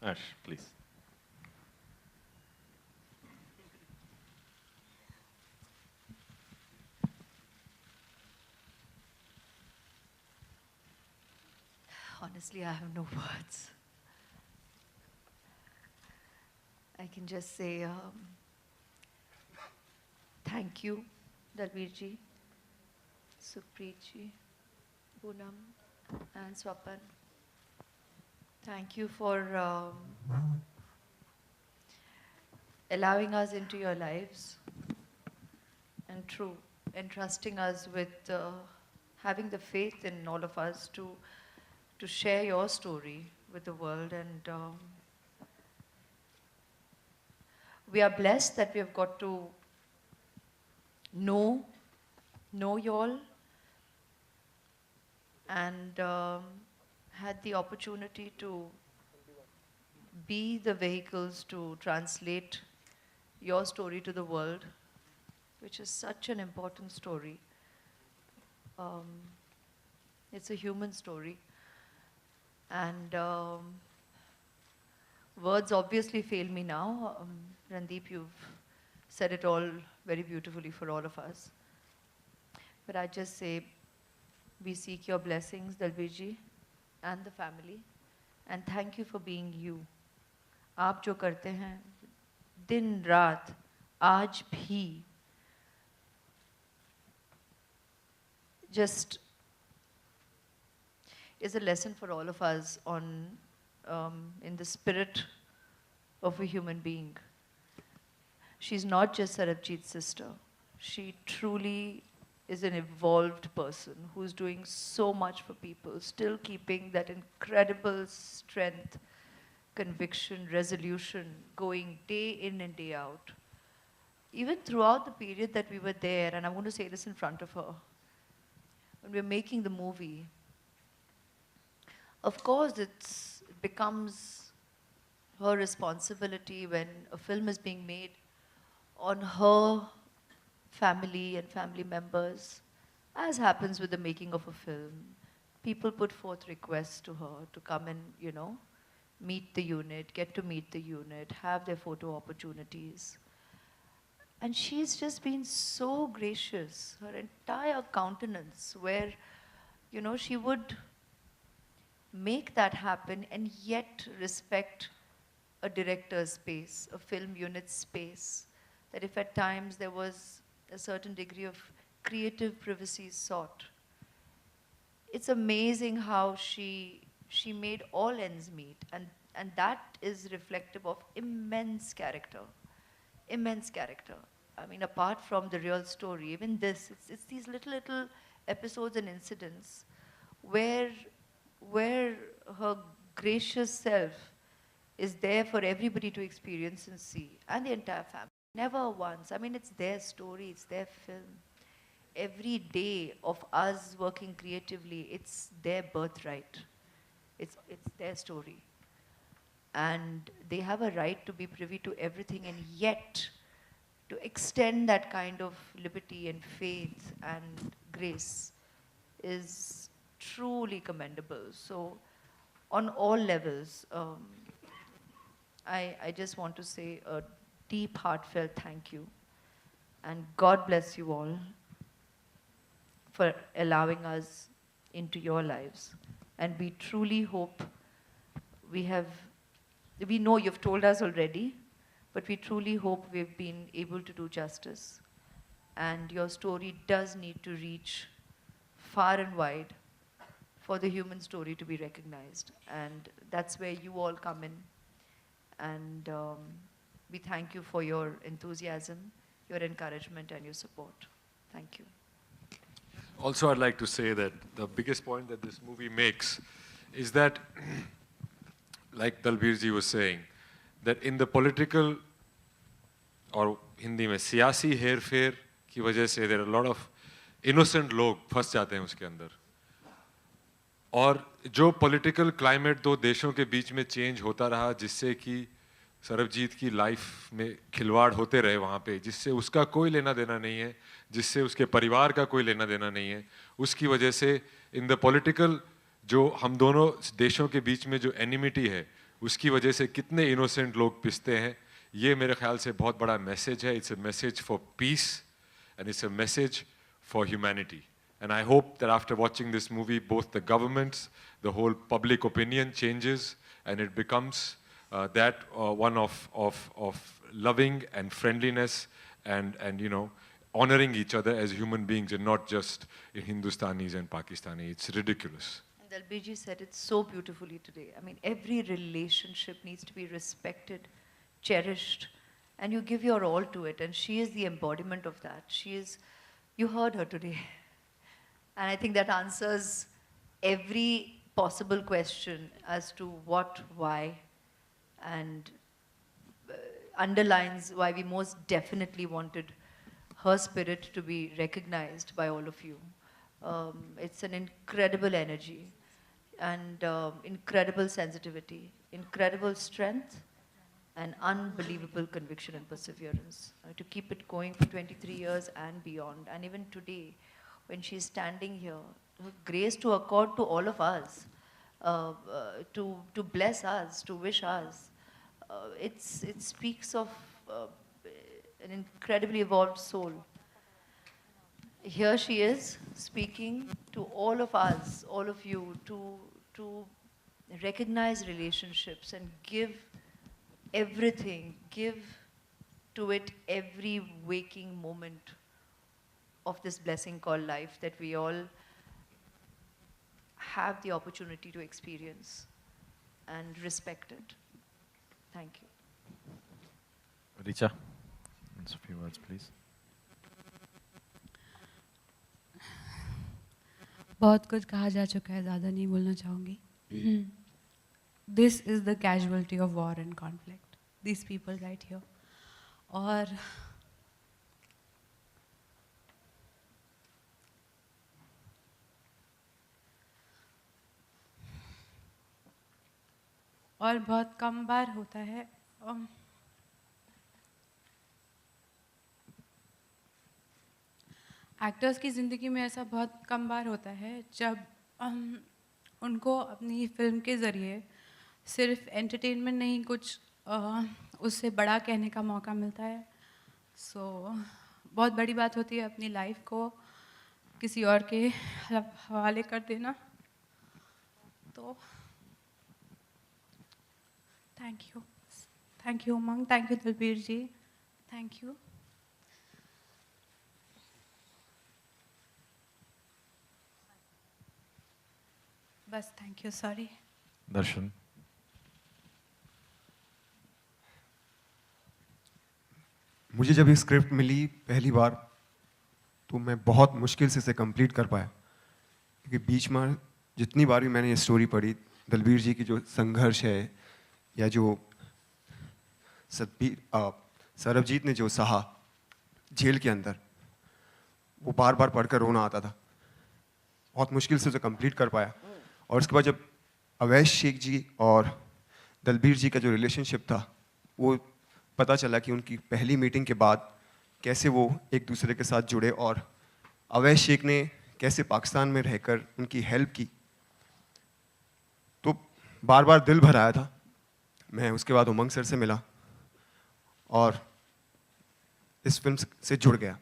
Ash, please. Honestly, I have no words. I can just say thank you, Dalbir ji, Supreet ji, Poonam, and Swapan. Thank you for allowing us into your lives and true entrusting us with having the faith in all of us to share your story with the world. And we are blessed that we have got to know know you all and had the opportunity to be the vehicles to translate your story to the world, which is such an important story. Um, it's a human story. And words obviously fail me now. Randeep, you've said it all very beautifully for all of us. But I just say, we seek your blessings, Dalbir and the family. And thank you for being you. आप जो करते हैं दिन रात आज भी just is a lesson for all of us on in the spirit of a human being. She's not just Sarabjit's sister. She truly is an evolved person who's doing so much for people, still keeping that incredible strength, conviction, resolution going day in and day out. Even throughout the period that we were there, and I'm going to say this in front of her, when we're making the movie, of course it becomes her responsibility when a film is being made on her family and family members, as happens with the making of a film. People put forth requests to her to come and, meet the unit, get to meet the unit, have their photo opportunities. And she's just been so gracious, her entire countenance, where, she would make that happen and yet respect a director's space, a film unit space. That if at times there was a certain degree of creative privacy sought, it's amazing how she made all ends meet, and that is reflective of immense character. I mean, apart from the real story, even this, it's these little episodes and incidents where where her gracious self is there for everybody to experience and see, and the entire family. Never once. I mean, it's their story, it's their film. Every day of us working creatively, it's their birthright. It's their story. And they have a right to be privy to everything, and yet to extend that kind of liberty and faith and grace is truly commendable. So, on all levels, I just want to say a deep, heartfelt thank you. And God bless you all for allowing us into your lives. And we truly hope we know you've told us already, but we truly hope we've been able to do justice. And your story does need to reach far and wide for the human story to be recognized. And that's where you all come in. And we thank you for your enthusiasm, your encouragement, and your support. Thank you. Also, I'd like to say that the biggest point that this movie makes is that, like Dalbir ji was saying, that in the political और हिंदी में सियासी हेर फेर की वजह से there are lot of innocent लोग फंस जाते हैं उसके अंदर और जो पॉलिटिकल क्लाइमेट दो देशों के बीच में चेंज होता रहा जिससे कि सरबजीत की लाइफ में खिलवाड़ होते रहे वहाँ पे जिससे उसका कोई लेना देना नहीं है जिससे उसके परिवार का कोई लेना देना नहीं है उसकी वजह से इन द पॉलिटिकल जो हम दोनों देशों के बीच में जो एनिमिटी है उसकी वजह से कितने इनोसेंट लोग पिसते हैं, ये मेरे ख्याल से बहुत बड़ा मैसेज है. It's a message for piece and it's a message for humanity. And I hope that after watching this movie, both the governments, the whole public opinion changes, and it becomes one of loving and friendliness and you know, honoring each other as human beings and not just Hindustanis and Pakistani. It's ridiculous. Dalbirji said it so beautifully today. I mean, every relationship needs to be respected, cherished, and you give your all to it. And she is the embodiment of that. She is, you heard her today. And I think that answers every possible question as to what, why, and underlines why we most definitely wanted her spirit to be recognized by all of you. It's an incredible energy and incredible sensitivity, incredible strength, and unbelievable conviction and perseverance to keep it going for 23 years and beyond. And even today, when she's standing here, her grace to accord to all of us, to bless us, to wish us, it speaks of an incredibly evolved soul. Here she is speaking to all of us, all of you, to recognize relationships and give everything, give to it every waking moment of this blessing called life that we all have the opportunity to experience and respect it. Thank you. Richa, a few words, please. बहुत कुछ कहा जा चुका है, ज़्यादा नहीं बोलना चाहूँगी. This is the casualty of war and conflict. These people right here. और बहुत कम बार होता है एक्टर्स की ज़िंदगी में, ऐसा बहुत कम बार होता है जब उनको अपनी फिल्म के ज़रिए सिर्फ एंटरटेनमेंट नहीं, कुछ उससे बड़ा कहने का मौका मिलता है. बहुत बड़ी बात होती है अपनी लाइफ को किसी और के हवाले कर देना. तो thank you Umang, thank you Dalbir ji, thank you. बस थैंक यू, सॉरी. दर्शन. मुझे जब ये स्क्रिप्ट मिली पहली बार तो मैं बहुत मुश्किल से इसे कंप्लीट कर पाया, क्योंकि बीच में जितनी बार भी मैंने ये स्टोरी पढ़ी, दलबीर जी की जो संघर्ष है या जो सरबजीत ने जो सहा जेल के अंदर, वो बार बार पढ़कर रोना आता था. बहुत मुश्किल से उसे कंप्लीट कर पाया. और उसके बाद जब अवैश शेख जी और दलबीर जी का जो रिलेशनशिप था, वो पता चला कि उनकी पहली मीटिंग के बाद कैसे वो एक दूसरे के साथ जुड़े और अवैश शेख ने कैसे पाकिस्तान में रहकर उनकी हेल्प की, तो बार बार दिल भर आया था. मैं उसके बाद उमंग सर से मिला और इस फिल्म से जुड़ गया.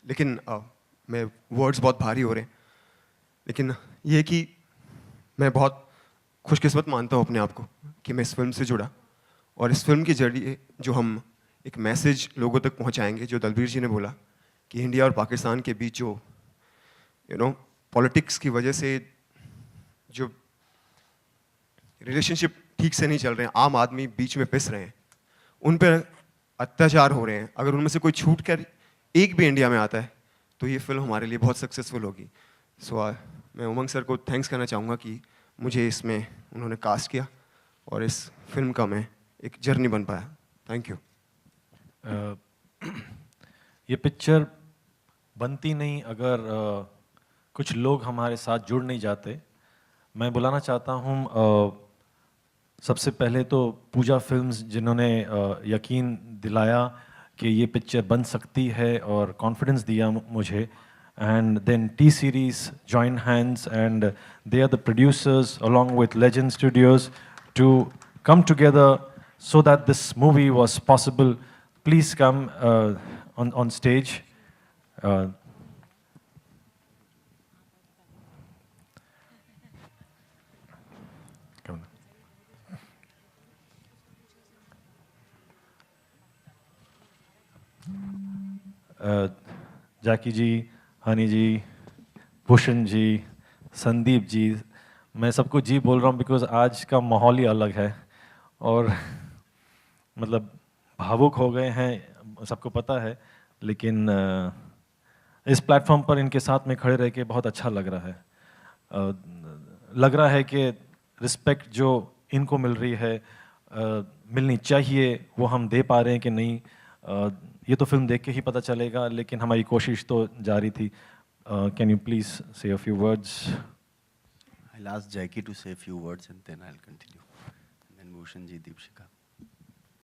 लेकिन मैं वर्ड्स बहुत भारी हो रहे हैं, लेकिन ये कि मैं बहुत खुशकिस्मत मानता हूँ अपने आप को कि मैं इस फिल्म से जुड़ा. और इस फिल्म के जरिए जो हम एक मैसेज लोगों तक पहुँचाएंगे, जो दलबीर जी ने बोला कि इंडिया और पाकिस्तान के बीच जो पॉलिटिक्स की वजह से जो रिलेशनशिप ठीक से नहीं चल रहे हैं, आम आदमी बीच में पिस रहे हैं, उन पर अत्याचार हो रहे हैं. अगर उनमें से कोई छूट कर एक भी इंडिया में आता है तो ये फिल्म हमारे लिए बहुत सक्सेसफुल होगी. मैं उमंग सर को थैंक्स करना चाहूँगा कि मुझे इसमें उन्होंने कास्ट किया और इस फिल्म का मैं एक जर्नी बन पाया. Thank you. ये पिक्चर बनती नहीं अगर कुछ लोग हमारे साथ जुड़ नहीं जाते. मैं बुलाना चाहता हूँ सबसे पहले तो पूजा फिल्म्स, जिन्होंने यकीन दिलाया कि ये पिक्चर बन सकती है और कॉन्फिडेंस दिया मुझे. And then T-Series joined hands and they are the producers along with Legend Studios to come together so that this movie was possible. Please come on stage. Uh, come on. जैकी जी, हनी जी, भूषण जी, संदीप जी, मैं सबको जी बोल रहा हूँ because आज का माहौल ही अलग है और मतलब भावुक हो गए हैं, सबको पता है, लेकिन इस प्लेटफॉर्म पर इनके साथ में खड़े रह के बहुत अच्छा लग रहा है। लग रहा है कि रिस्पेक्ट जो इनको मिल रही है, मिलनी चाहिए, वो हम दे पा रहे हैं कि नहीं, ये तो फिल्म देख के ही पता चलेगा, लेकिन हमारी कोशिश तो जारी थी। कैन यू प्लीज से a few words? I'll ask Jackie to say a few words and then I'll continue. And then Bhushan ji, Deepshika.